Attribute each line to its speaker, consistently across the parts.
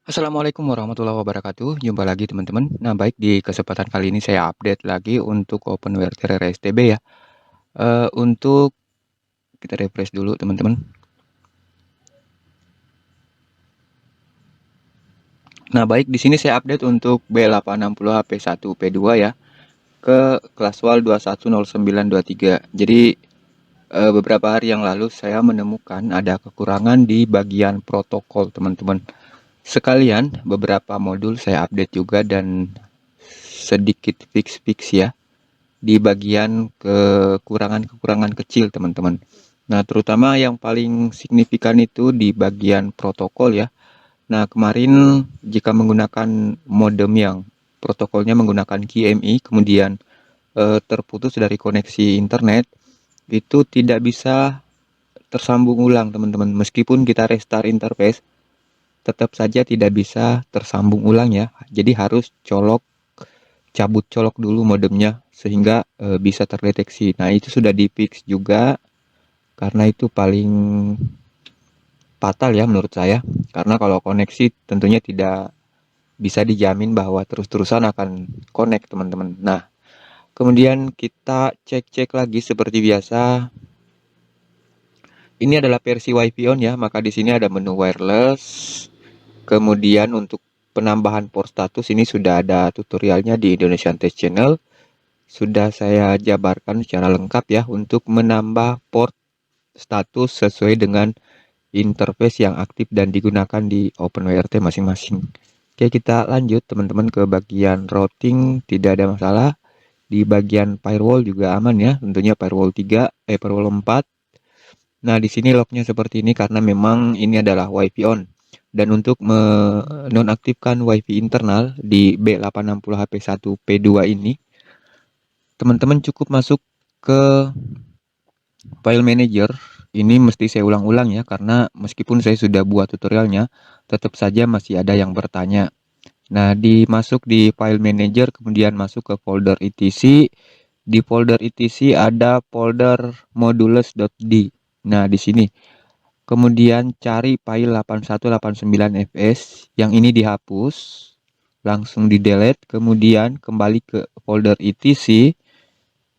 Speaker 1: Assalamualaikum warahmatullahi wabarakatuh. Jumpa lagi teman-teman. Nah, baik di kesempatan kali ini saya update lagi untuk OpenWRT RSTB ya. Untuk kita refresh dulu teman-teman. Nah, baik di sini saya update untuk B860HP1P2 ya ke kelas WAL 210923. Jadi beberapa hari yang lalu saya menemukan ada kekurangan di bagian protokol teman-teman. Sekalian beberapa modul saya update juga dan sedikit fix-fix ya di bagian kekurangan-kekurangan kecil teman-teman. Nah, terutama yang paling signifikan itu di bagian protokol ya. Nah, kemarin jika menggunakan modem yang protokolnya menggunakan QMI, kemudian terputus dari koneksi internet, itu tidak bisa tersambung ulang teman-teman. Meskipun kita restart interface, tetap saja tidak bisa tersambung ulang ya. Jadi harus cabut colok dulu modemnya sehingga bisa terdeteksi. Nah, itu sudah di-fix juga karena itu paling fatal ya menurut saya. Karena kalau koneksi tentunya tidak bisa dijamin bahwa terus-terusan akan connect teman-teman. Nah, kemudian kita cek-cek lagi seperti biasa. Ini adalah versi Wi-Fi on ya, maka di sini ada menu wireless. Kemudian untuk penambahan port status ini sudah ada tutorialnya di Indonesian Test Channel. Sudah saya jabarkan secara lengkap ya untuk menambah port status sesuai dengan interface yang aktif dan digunakan di OpenWRT masing-masing. Oke, kita lanjut teman-teman ke bagian routing, tidak ada masalah. Di bagian firewall juga aman ya, tentunya firewall 3, firewall 4. Nah, di sini lognya seperti ini karena memang ini adalah WiFi on. Dan untuk menonaktifkan WiFi internal di B860HP1P2 ini, teman-teman cukup masuk ke file manager. Ini mesti saya ulang-ulang ya, karena meskipun saya sudah buat tutorialnya, tetap saja masih ada yang bertanya. Nah, dimasuk di file manager, kemudian masuk ke folder etc. Di folder etc ada folder modulus.d. Nah, di sini. Kemudian cari file 8189fs, yang ini dihapus, langsung di delete, kemudian kembali ke folder etc.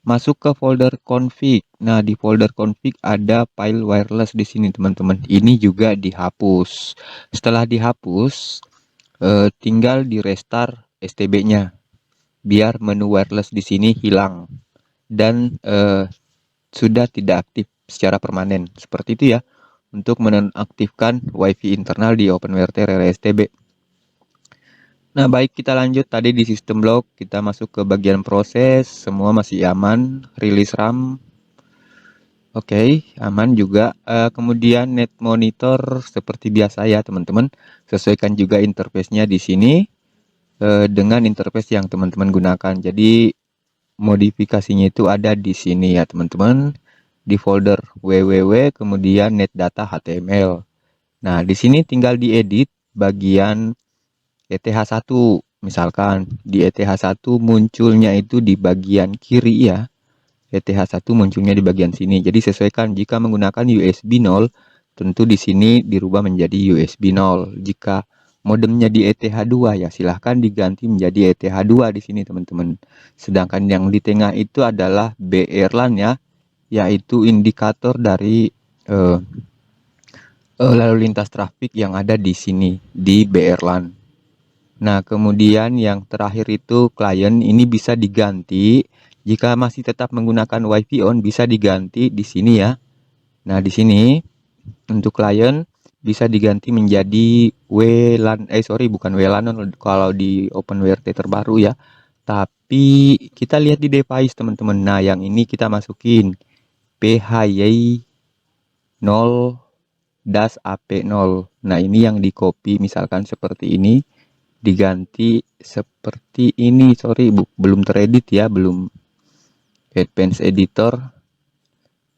Speaker 1: Masuk ke folder config. Nah, di folder config ada file wireless di sini, teman-teman. Ini juga dihapus. Setelah dihapus, tinggal di restart STB-nya biar menu wireless di sini hilang dan sudah tidak aktif secara permanen. Seperti itu ya untuk menonaktifkan WiFi internal di OpenWRT Relay STB. Nah, baik, kita lanjut tadi di sistem log, kita masuk ke bagian proses, semua masih aman, rilis RAM, oke, aman juga. Kemudian net monitor seperti biasa ya teman-teman, sesuaikan juga interface-nya di sini dengan interface yang teman-teman gunakan. Jadi modifikasinya itu ada di sini ya teman-teman, di folder www, kemudian net data HTML. Nah, di sini tinggal diedit bagian ETH1. Misalkan di ETH1 munculnya itu di bagian kiri ya. ETH1 munculnya di bagian sini. Jadi sesuaikan, jika menggunakan USB 0, tentu di sini dirubah menjadi USB 0. Jika modemnya di ETH2 ya silahkan diganti menjadi ETH2 di sini teman-teman. Sedangkan yang di tengah itu adalah BRLAN ya, yaitu indikator dari lalu lintas trafik yang ada di sini di BRLAN. Nah, kemudian yang terakhir itu klien, ini bisa diganti. Jika masih tetap menggunakan WiFi on bisa diganti di sini ya. Nah, di sini untuk klien bisa diganti menjadi WLAN, bukan WLAN kalau di OpenWRT terbaru ya. Tapi kita lihat di device teman-teman. Nah, yang ini kita masukin PHY 0-AP0. Nah, ini yang di copy misalkan seperti ini, diganti seperti ini. Belum teredit ya, belum advanced editor.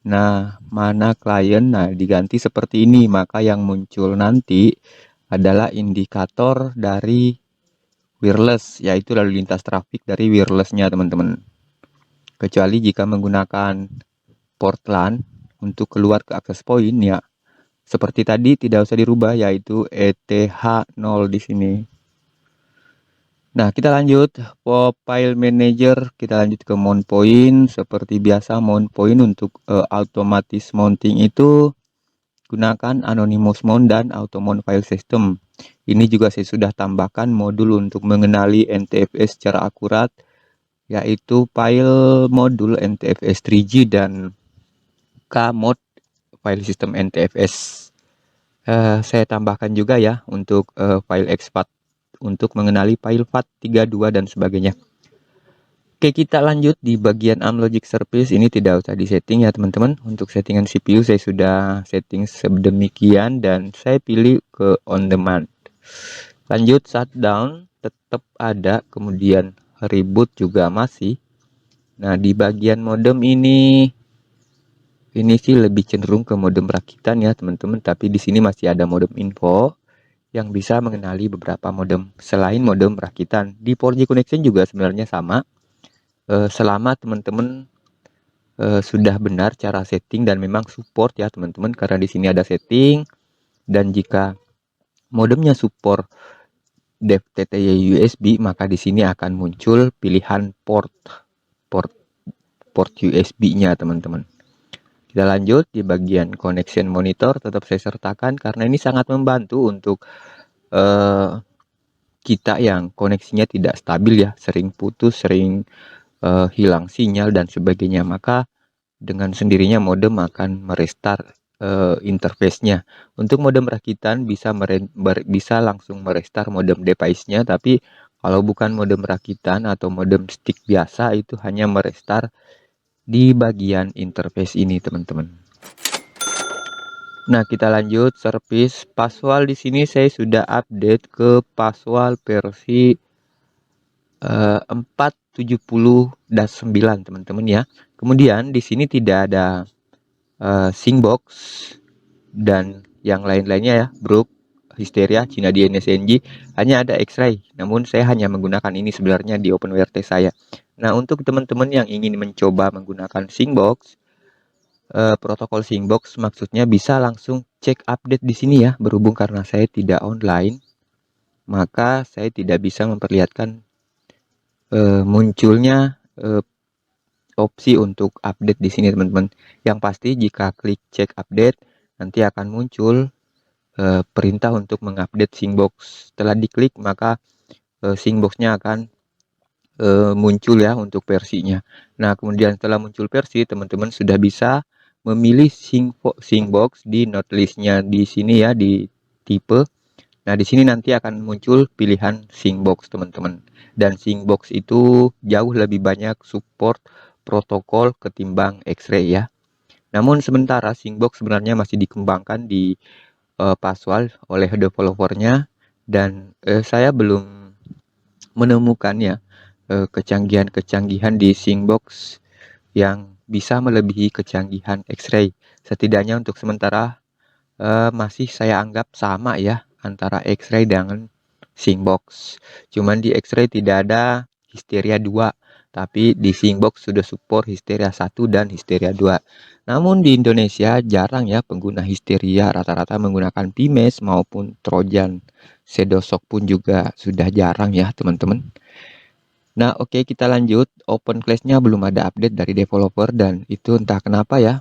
Speaker 1: Nah, mana klien? Nah, diganti seperti ini, maka yang muncul nanti adalah indikator dari wireless, yaitu lalu lintas trafik dari wirelessnya teman-teman. Kecuali jika menggunakan port LAN untuk keluar ke access point ya, seperti tadi tidak usah dirubah, yaitu ETH0 di sini. Nah, kita lanjut file manager, kita lanjut ke mount point. Seperti biasa mount point untuk automatis mounting itu gunakan anonymous mount dan auto mount file system. Ini juga saya sudah tambahkan modul untuk mengenali NTFS secara akurat, yaitu file modul NTFS 3G dan Kmod file system NTFS. Saya tambahkan juga ya untuk file exFAT untuk mengenali file FAT32 dan sebagainya. Oke, kita lanjut di bagian Amlogic Service. Ini tidak usah disetting ya teman-teman. Untuk settingan CPU saya sudah setting sedemikian dan saya pilih ke on demand. Lanjut shutdown tetap ada, kemudian reboot juga masih. Nah, di bagian modem ini sih lebih cenderung ke modem rakitan ya teman-teman, tapi di sini masih ada modem info yang bisa mengenali beberapa modem selain modem rakitan. Di 4G connection juga sebenarnya sama. Selama teman-teman sudah benar cara setting dan memang support ya teman-teman, karena di sini ada setting, dan jika modemnya support DEF-TTY USB, maka di sini akan muncul pilihan port USB-nya teman-teman. Kita lanjut di bagian connection monitor, tetap saya sertakan karena ini sangat membantu untuk kita yang koneksinya tidak stabil ya, sering putus, sering hilang sinyal dan sebagainya. Maka dengan sendirinya modem akan merestart interface-nya. Untuk modem rakitan bisa langsung merestart modem device-nya, tapi kalau bukan modem rakitan atau modem stick biasa, itu hanya merestart di bagian interface ini teman-teman. Nah, kita lanjut service Paswal. Di sini saya sudah update ke Paswal versi 470-9 teman-teman ya. Kemudian di sini tidak ada Syncbox dan yang lain-lainnya ya, Brook, Hysteria, Cina DNSNG, hanya ada X-Ray. Namun saya hanya menggunakan ini sebenarnya di OpenWrt saya. Nah, untuk teman-teman yang ingin mencoba menggunakan Syncbox, protokol Syncbox maksudnya bisa langsung cek update di sini ya. Berhubung karena saya tidak online, maka saya tidak bisa memperlihatkan munculnya opsi untuk update di sini teman-teman. Yang pasti jika klik cek update nanti akan muncul perintah untuk mengupdate Syncbox. Setelah diklik maka Syncboxnya akan muncul ya untuk versinya. Nah, kemudian setelah muncul versi, teman-teman sudah bisa memilih Syncbox di note listnya di sini ya, di tipe. Nah, di sini nanti akan muncul pilihan Syncbox teman-teman. Dan Syncbox itu jauh lebih banyak support protokol ketimbang X-Ray ya. Namun sementara Syncbox sebenarnya masih dikembangkan di Paswal oleh developernya, dan saya belum menemukannya kecanggihan-kecanggihan di Syncbox yang bisa melebihi kecanggihan X-Ray. Setidaknya untuk sementara masih saya anggap sama ya antara X-Ray dengan Syncbox. Cuman di X-Ray tidak ada Hysteria 2, tapi di Syncbox sudah support Hysteria 1 dan Hysteria 2. Namun di Indonesia jarang ya pengguna Hysteria, rata-rata menggunakan Pimes maupun Trojan. Shadowshock pun juga sudah jarang ya teman-teman. Nah, oke, kita lanjut. OpenClass-nya belum ada update dari developer dan itu entah kenapa ya.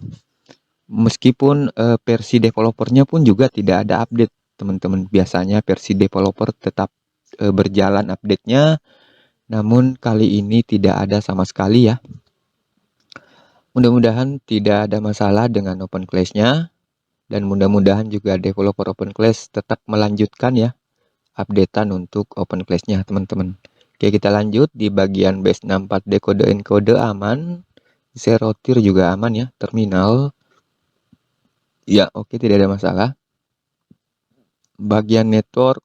Speaker 1: Meskipun versi developernya pun juga tidak ada update, teman-teman. Biasanya versi developer tetap berjalan update-nya, namun kali ini tidak ada sama sekali ya. Mudah-mudahan tidak ada masalah dengan OpenClass-nya, dan mudah-mudahan juga developer OpenClass tetap melanjutkan ya updatean untuk OpenClass-nya, teman-teman. Oke, kita lanjut di bagian base 64 decode encode aman, zero tier juga aman ya, terminal. Ya, oke, tidak ada masalah. Bagian network,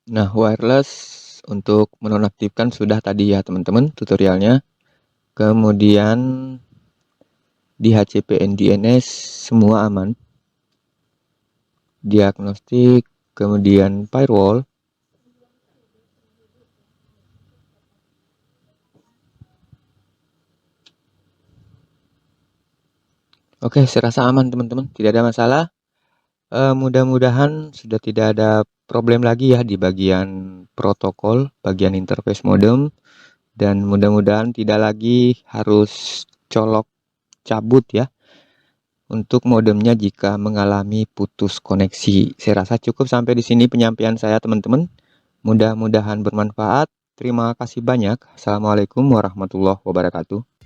Speaker 1: nah wireless untuk menonaktifkan sudah tadi ya teman-teman tutorialnya. Kemudian di HCP NDNS semua aman. Diagnostik, kemudian firewall. Oke, saya rasa aman teman-teman, tidak ada masalah. Mudah-mudahan sudah tidak ada problem lagi ya di bagian protokol, bagian interface modem, dan mudah-mudahan tidak lagi harus colok cabut ya untuk modemnya jika mengalami putus koneksi. Saya rasa cukup sampai di sini penyampaian saya teman-teman. Mudah-mudahan bermanfaat. Terima kasih banyak. Assalamualaikum warahmatullahi wabarakatuh.